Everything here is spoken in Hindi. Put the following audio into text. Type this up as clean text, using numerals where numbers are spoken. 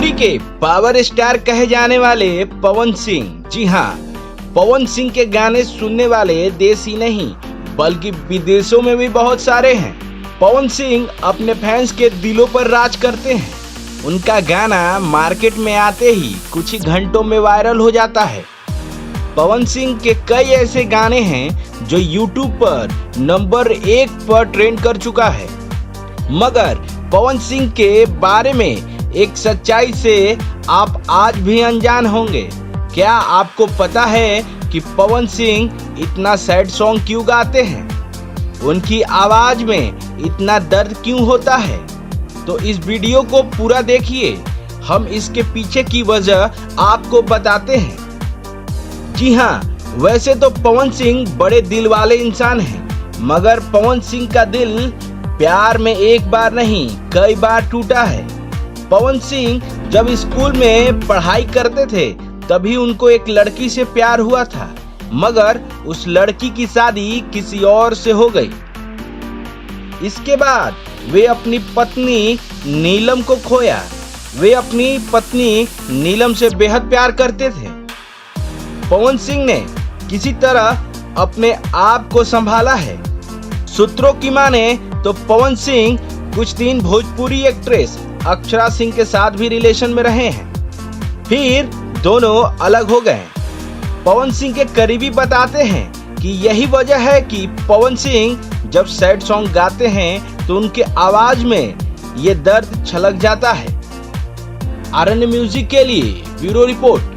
भोजपुरी के पावर स्टार कहे जाने वाले पवन सिंह, जी हाँ, पवन सिंह के गाने सुनने वाले देश ही नहीं बल्कि विदेशों में भी बहुत सारे हैं। पवन सिंह अपने फैंस के दिलों पर राज करते हैं। उनका गाना मार्केट में आते ही कुछ ही घंटों में वायरल हो जाता है। पवन सिंह के कई ऐसे गाने हैं जो YouTube पर नंबर 1 पर ट्रेंड कर चुका है। मगर पवन सिंह के बारे में एक सच्चाई से आप आज भी अनजान होंगे। क्या आपको पता है कि पवन सिंह इतना सैड सॉन्ग क्यों गाते हैं? उनकी आवाज में इतना दर्द क्यों होता है? तो इस वीडियो को पूरा देखिए, हम इसके पीछे की वजह आपको बताते हैं। जी हाँ, वैसे तो पवन सिंह बड़े दिल वाले इंसान हैं, मगर पवन सिंह का दिल प्यार में एक बार नहीं कई बार टूटा है। पवन सिंह जब स्कूल में पढ़ाई करते थे तभी उनको एक लड़की से प्यार हुआ था, मगर उस लड़की की शादी किसी और से हो गई। इसके बाद वे अपनी पत्नी नीलम को खोया। वे अपनी पत्नी नीलम से बेहद प्यार करते थे। पवन सिंह ने किसी तरह अपने आप को संभाला है। सूत्रों की माने तो पवन सिंह कुछ दिन भोजपुरी एक्ट्रेस अक्षरा सिंह के साथ भी रिलेशन में रहे हैं, फिर दोनों अलग हो गए। पवन सिंह के करीबी बताते हैं कि यही वजह है कि पवन सिंह जब सैड सॉन्ग गाते हैं तो उनके आवाज में ये दर्द छलक जाता है। आरएन म्यूजिक के लिए ब्यूरो रिपोर्ट।